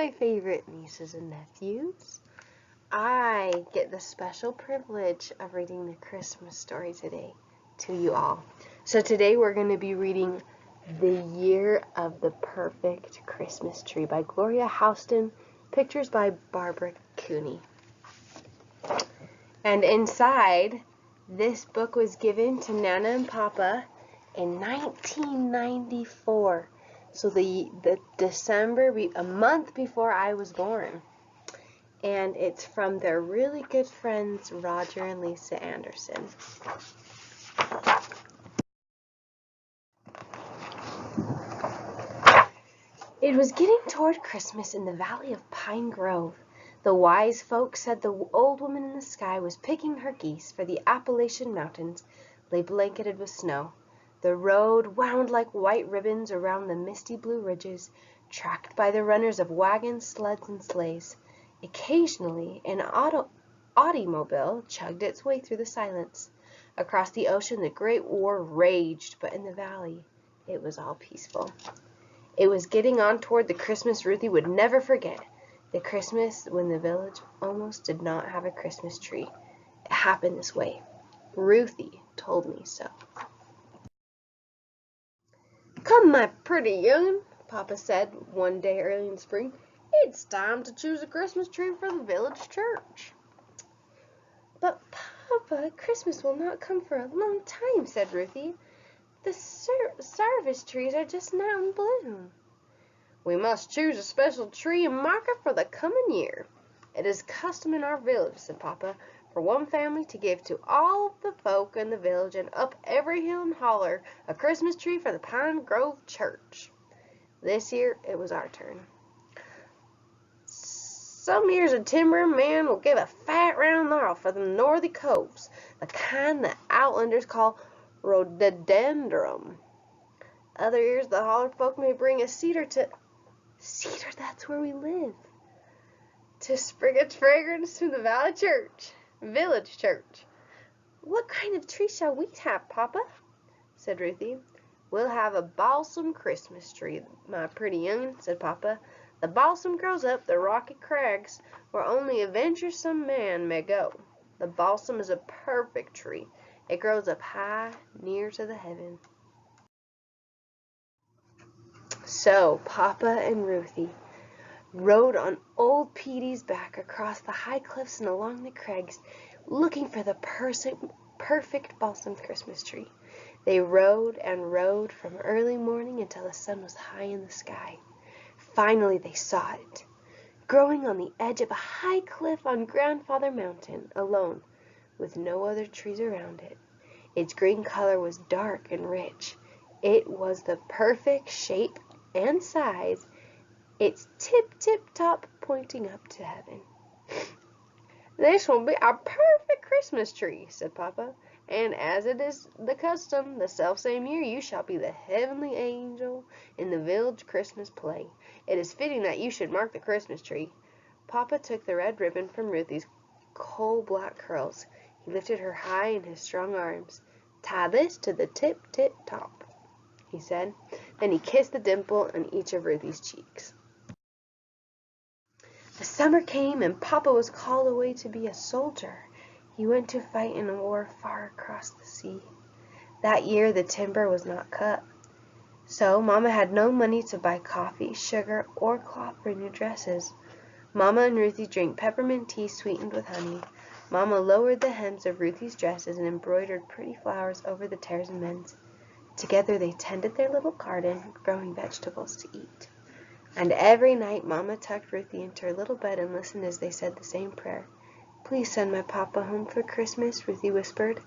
my favorite nieces and nephews. I get the special privilege of reading the Christmas story today to you all. So today we're going to be reading The Year of the Perfect Christmas Tree by Gloria Houston, pictures by Barbara Cooney. And inside, this book was given to Nana and Papa in 1994. So the December, a month before I was born. And it's from their really good friends, Roger and Lisa Anderson. It was getting toward Christmas in the valley of Pine Grove. The wise folks said the old woman in the sky was picking her geese, for the Appalachian mountains lay blanketed with snow. The road wound like white ribbons around the misty blue ridges, tracked by the runners of wagons, sleds, and sleighs. Occasionally, an automobile chugged its way through the silence. Across the ocean, the Great War raged, but in the valley, it was all peaceful. It was getting on toward the Christmas Ruthie would never forget, the Christmas when the village almost did not have a Christmas tree. It happened this way. Ruthie told me so. "Come, my pretty young'un," Papa said one day early in spring. "It's time to choose a Christmas tree for the village church." "But, Papa, Christmas will not come for a long time," said Ruthie. "The service trees are just now in bloom." "We must choose a special tree and mark it for the coming year. It is custom in our village," said Papa, "for one family to give to all of the folk in the village and up every hill and holler a Christmas tree for the Pine Grove Church. This year it was our turn. Some years a timber man will give a fat round laurel for the northy coves, the kind the outlanders call rhododendron. Other years the holler folk may bring a cedar to... Cedar, that's where we live. To spring its fragrance to the village church. What kind of tree shall we have, Papa?" said Ruthie. "We'll have a balsam Christmas tree, my pretty young'un," said Papa. "The balsam grows up the rocky crags where only a venturesome man may go. The balsam is a perfect tree. It grows up high, near to the heaven." So Papa and Ruthie rode on old Petey's back across the high cliffs and along the crags, looking for the perfect balsam Christmas tree. They rode and rode from early morning until the sun was high in the sky. Finally they saw it, growing on the edge of a high cliff on Grandfather Mountain, alone, with no other trees around it. Its green color was dark and rich. It was the perfect shape and size, its tip-top pointing up to heaven. "This will be our perfect Christmas tree," said Papa, "and as it is the custom, the selfsame year you shall be the heavenly angel in the village Christmas play. It is fitting that you should mark the Christmas tree." Papa took the red ribbon from Ruthie's coal-black curls. He lifted her high in his strong arms. "Tie this to the tip-top," he said. Then he kissed the dimple on each of Ruthie's cheeks. The summer came, and Papa was called away to be a soldier. He went to fight in a war far across the sea. That year the timber was not cut, so Mama had no money to buy coffee, sugar, or cloth for new dresses. Mama and Ruthie drank peppermint tea sweetened with honey. Mama lowered the hems of Ruthie's dresses and embroidered pretty flowers over the tears and mends. Together they tended their little garden, growing vegetables to eat. And every night Mama tucked Ruthie into her little bed and listened as they said the same prayer. "Please send my Papa home for Christmas," Ruthie whispered.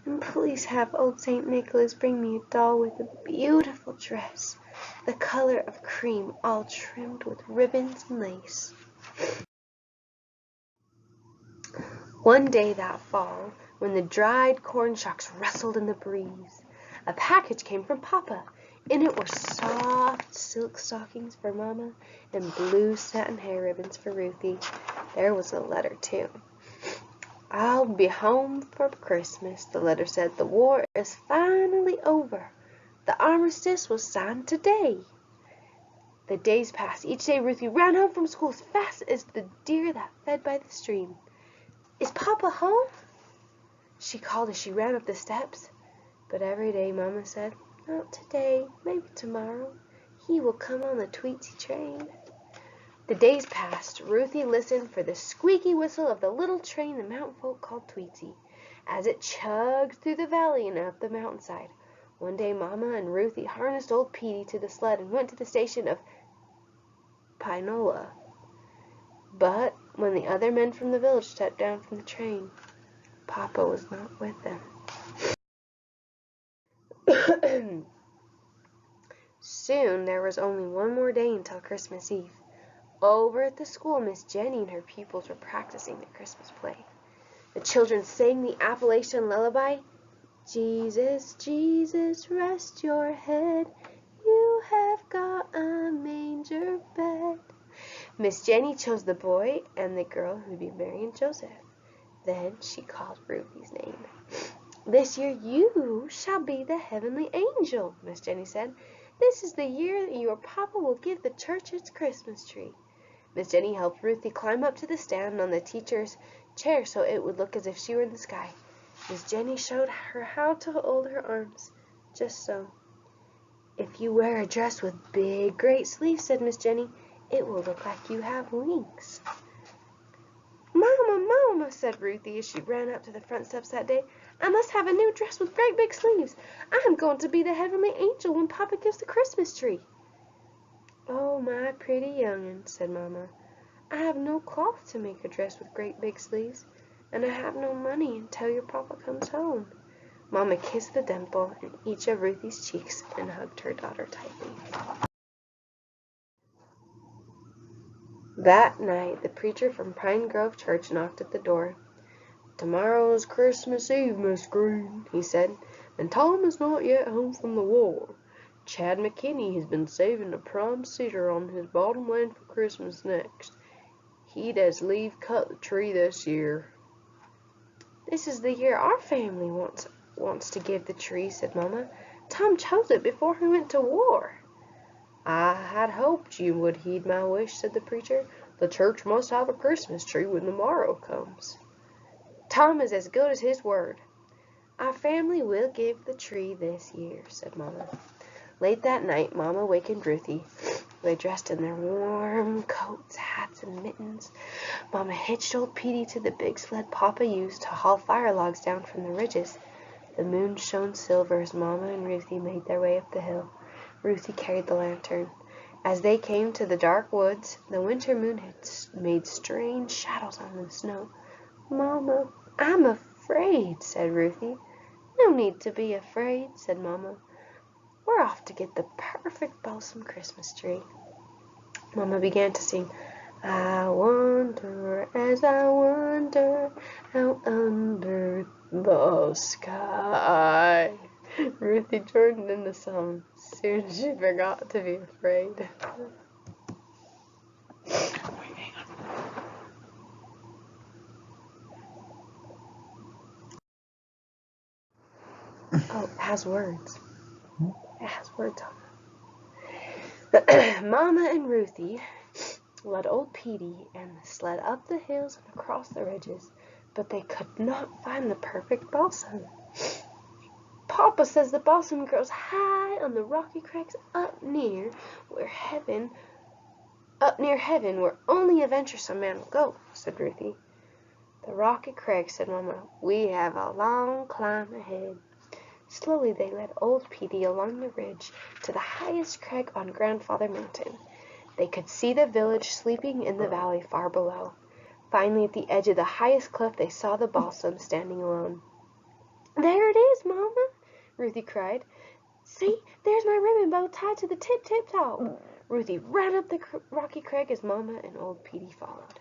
"And please have old St. Nicholas bring me a doll with a beautiful dress, the color of cream, all trimmed with ribbons and lace." One day that fall, when the dried corn shocks rustled in the breeze, a package came from Papa. In it were soft silk stockings for Mama and blue satin hair ribbons for Ruthie. There was a letter, too. "I'll be home for Christmas," the letter said. "The war is finally over. The armistice was signed today." The days passed. Each day Ruthie ran home from school as fast as the deer that fed by the stream. "Is Papa home?" she called as she ran up the steps. But every day Mama said, "Not today, maybe tomorrow. He will come on the Tweetsy train." The days passed. Ruthie listened for the squeaky whistle of the little train the mountain folk called Tweetsy, as it chugged through the valley and up the mountainside. One day Mama and Ruthie harnessed old Petey to the sled and went to the station of Pinola. But when the other men from the village stepped down from the train, Papa was not with them. Soon there was only one more day until Christmas Eve. Over at the school, Miss Jenny and her pupils were practicing their Christmas play. The children sang the Appalachian lullaby, "Jesus, Jesus, rest your head. You have got a manger bed." Miss Jenny chose the boy and the girl who would be Mary and Joseph. Then she called Ruthie's name. "This year you shall be the heavenly angel," Miss Jenny said. "This is the year that your papa will give the church its Christmas tree." Miss Jenny helped Ruthie climb up to the stand on the teacher's chair so it would look as if she were in the sky. Miss Jenny showed her how to hold her arms, just so. "If you wear a dress with big, great sleeves," said Miss Jenny, "it will look like you have wings." "Mama, Mama," said Ruthie as she ran up to the front steps that day, "I must have a new dress with great big sleeves. I am going to be the heavenly angel when Papa gives the Christmas tree." "Oh, my pretty young'un," said Mama, "I have no cloth to make a dress with great big sleeves, and I have no money until your Papa comes home." Mama kissed the dimple in each of Ruthie's cheeks and hugged her daughter tightly. That night the preacher from Pine Grove Church knocked at the door. "Tomorrow's Christmas Eve, Miss Green," he said, "and Tom is not yet home from the war. Chad McKinney has been saving a prime cedar on his bottom land for Christmas next. He'd as lieve cut the tree this year." "This is the year our family wants to give the tree," said Mama. "Tom chose it before he went to war." "I had hoped you would heed my wish," said the preacher. "The church must have a Christmas tree when the morrow comes." "Tom is as good as his word. Our family will give the tree this year," said Mama. Late that night, Mama wakened Ruthie. They dressed in their warm coats, hats, and mittens. Mama hitched old Petey to the big sled Papa used to haul fire logs down from the ridges. The moon shone silver as Mama and Ruthie made their way up the hill. Ruthie carried the lantern. As they came to the dark woods, the winter moon had made strange shadows on the snow. "Mama, I'm afraid," said Ruthie. "No need to be afraid," said Mama. "We're off to get the perfect balsam Christmas tree." Mama began to sing, "I wonder as I wonder out under the sky." Ruthie joined in the song. Soon she forgot to be afraid. Oh, it has words. It has words on it. Mama and Ruthie led old Petey and the sled up the hills and across the ridges, but they could not find the perfect balsam. "Papa says the balsam grows high on the rocky crags up near heaven, where only a venturesome man will go," said Ruthie. "The rocky crags," said Mama. "We have a long climb ahead." Slowly they led old Petey along the ridge to the highest crag on Grandfather Mountain. They could see the village sleeping in the valley far below. Finally, at the edge of the highest cliff, they saw the balsam standing alone. "There it is, Mama!" Ruthie cried. "See, there's my ribbon bow tied to the tip-tip-top." Ruthie ran up the rocky crag as Mama and old Petey followed.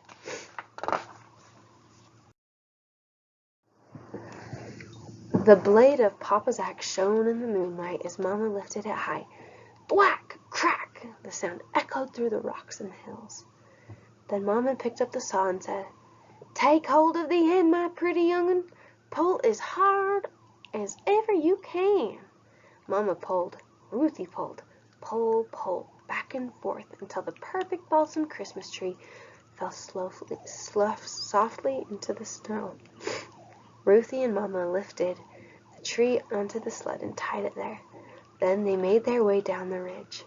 The blade of Papa's axe shone in the moonlight as Mama lifted it high. Thwack! Crack! The sound echoed through the rocks and the hills. Then Mama picked up the saw and said, "Take hold of the end, my pretty young'un. Pull as hard as ever you can." Mama pulled. Ruthie pulled. Pull, pull. Back back and forth until the perfect balsam Christmas tree fell softly into the snow. Ruthie and Mama lifted the tree onto the sled and tied it there. Then they made their way down the ridge.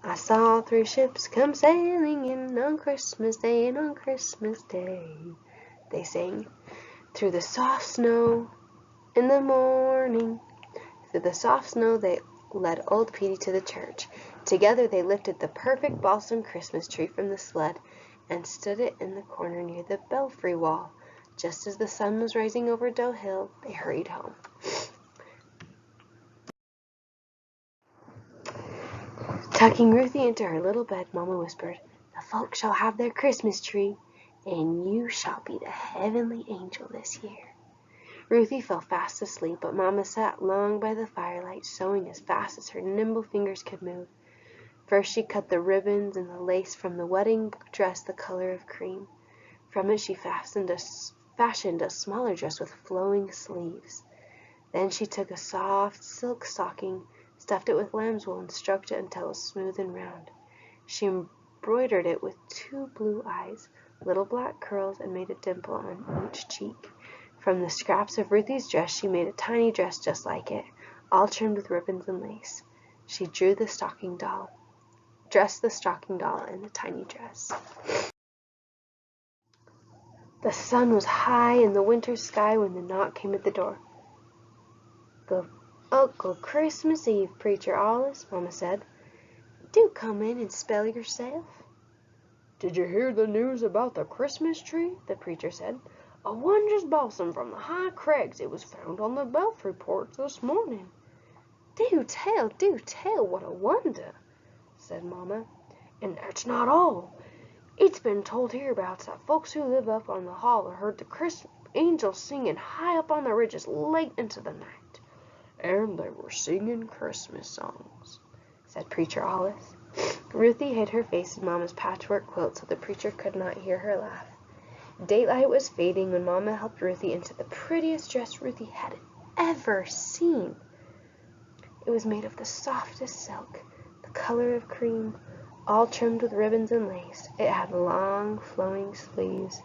I saw 3 ships come sailing in on Christmas Day, and on Christmas Day, they sang. Through the soft snow in the morning, through the soft snow they led old Petey to the church. Together they lifted the perfect balsam Christmas tree from the sled and stood it in the corner near the belfry wall. Just as the sun was rising over Doe Hill, they hurried home. Tucking Ruthie into her little bed, Mama whispered, "The folks shall have their Christmas tree, and you shall be the heavenly angel this year." Ruthie fell fast asleep, but Mama sat long by the firelight, sewing as fast as her nimble fingers could move. First she cut the ribbons and the lace from the wedding dress the color of cream. From it she fashioned a smaller dress with flowing sleeves. Then she took a soft silk stocking, stuffed it with lamb's wool, and stroked it until it was smooth and round. She embroidered it with 2 blue eyes, little black curls, and made a dimple on each cheek. From the scraps of Ruthie's dress she made a tiny dress just like it, all trimmed with ribbons and lace. She dressed the stocking doll in the tiny dress. The sun was high in the winter sky when the knock came at the door. "Uncle Christmas Eve, Preacher Alice," Mama said. "Do come in and spell yourself." "Did you hear the news about the Christmas tree?" the preacher said. "A wondrous balsam from the high crags. It was found on the belfry porch this morning." Do tell, what a wonder," said Mama. "And that's not all. It's been told hereabouts that folks who live up on the holler heard the angels singing high up on the ridges late into the night. And they were singing Christmas songs," said Preacher Alice. Ruthie hid her face in Mama's patchwork quilt so the preacher could not hear her laugh. Daylight was fading when Mama helped Ruthie into the prettiest dress Ruthie had ever seen. It was made of the softest silk, the color of cream, all trimmed with ribbons and lace. It had long, flowing sleeves.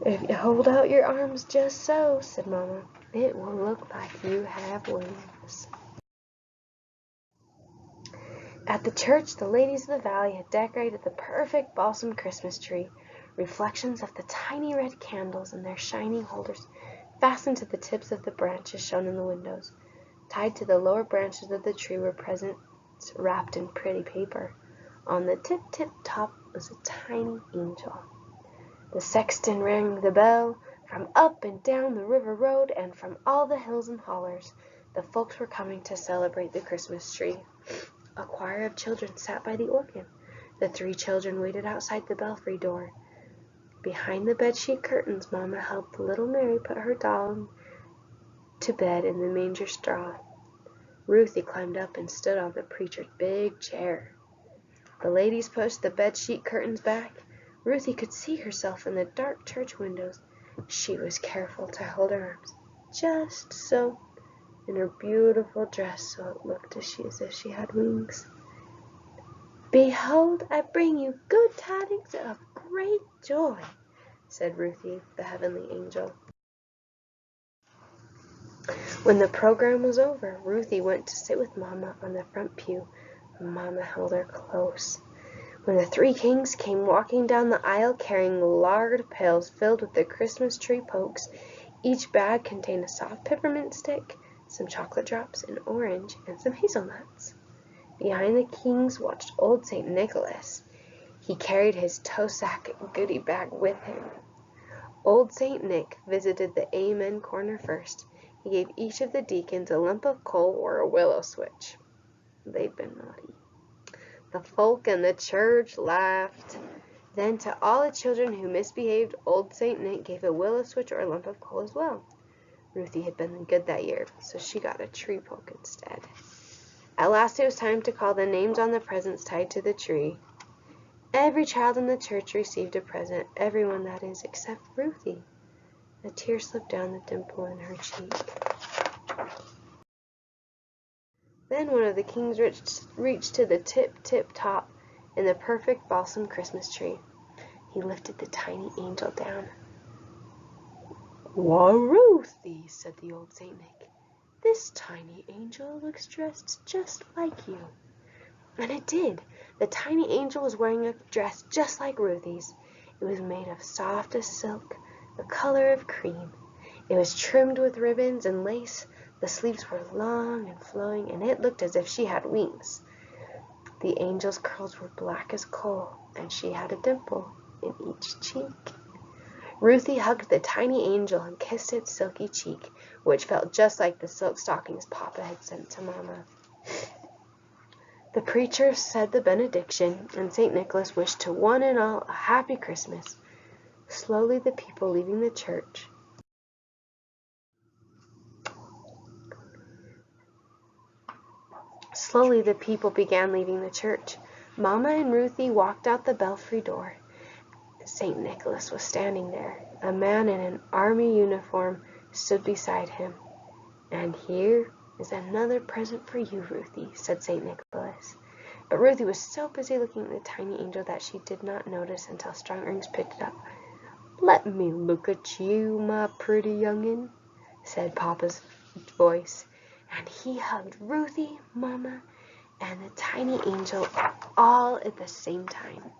"If you hold out your arms just so," said Mama, "it will look like you have wings." At the church, the ladies of the valley had decorated the perfect balsam Christmas tree. Reflections of the tiny red candles in their shining holders fastened to the tips of the branches shone in the windows. Tied to the lower branches of the tree were presents wrapped in pretty paper. On the tip top was a tiny angel. The sexton rang the bell. From up and down the river road and from all the hills and hollers, the folks were coming to celebrate the Christmas tree. A choir of children sat by the organ. The 3 children waited outside the belfry door. Behind the bedsheet curtains, Mama helped little Mary put her doll to bed in the manger straw. Ruthie climbed up and stood on the preacher's big chair. The ladies pushed the bedsheet curtains back. Ruthie could see herself in the dark church windows. She was careful to hold her arms just so in her beautiful dress so it looked as if she had wings. "Behold, I bring you good tidings of great joy," said Ruthie, the heavenly angel. When the program was over, Ruthie went to sit with Mama on the front pew. Mama held her close. When the 3 kings came walking down the aisle carrying lard pails filled with the Christmas tree pokes, each bag contained a soft peppermint stick, some chocolate drops, an orange, and some hazelnuts. Behind the kings watched old St. Nicholas. He carried his tow sack goodie bag with him. Old St. Nick visited the Amen corner first. He gave each of the deacons a lump of coal or a willow switch. They'd been naughty. The folk in the church laughed. Then to all the children who misbehaved, old St. Nick gave a willow switch or a lump of coal as well. Ruthie had been good that year, so she got a tree poke instead. At last it was time to call the names on the presents tied to the tree. Every child in the church received a present, everyone, that is, except Ruthie. A tear slipped down the dimple in her cheek. Then one of the kings reached to the tip top in the perfect balsam Christmas tree. He lifted the tiny angel down. "Why, Ruthie," said the old Saint Nick, "this tiny angel looks dressed just like you." And it did. The tiny angel was wearing a dress just like Ruthie's. It was made of softest silk, the color of cream. It was trimmed with ribbons and lace. The sleeves were long and flowing, and it looked as if she had wings. The angel's curls were black as coal, and she had a dimple in each cheek. Ruthie hugged the tiny angel and kissed its silky cheek, which felt just like the silk stockings Papa had sent to Mama. The preacher said the benediction, and St. Nicholas wished to one and all a happy Christmas. Slowly the people leaving the church Slowly the people began leaving the church. Mama and Ruthie walked out the belfry door. St. Nicholas was standing there. A man in an army uniform stood beside him. "And here is another present for you, Ruthie," said St. Nicholas. But Ruthie was so busy looking at the tiny angel that she did not notice until Strong Rings picked it up. "Let me look at you, my pretty young'un," said Papa's voice. And he hugged Ruthie, Mama, and the tiny angel all at the same time.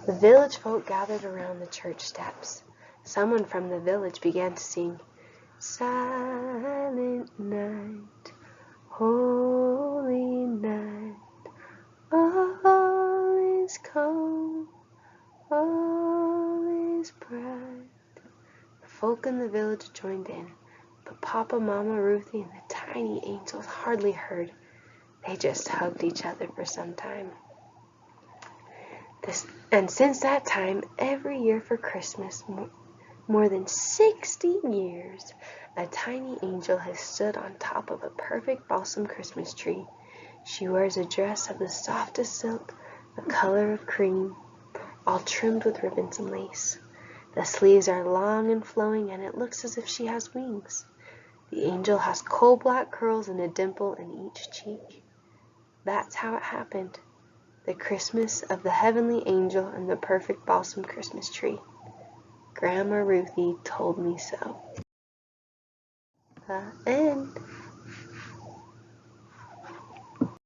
The village folk gathered around the church steps. Someone from the village began to sing, "Silent night, holy night, all is calm, all is bright." The folk in the village joined in, but Papa, Mama, Ruthie, and the tiny angels hardly heard. They just hugged each other for some time. And since that time, every year for Christmas, more than 60 years, a tiny angel has stood on top of a perfect balsam Christmas tree. She wears a dress of the softest silk, the color of cream, all trimmed with ribbons and lace. The sleeves are long and flowing, and it looks as if she has wings. The angel has coal-black curls and a dimple in each cheek. That's how it happened. The Christmas of the heavenly angel and the perfect balsam Christmas tree. Grandma Ruthie told me so. The end.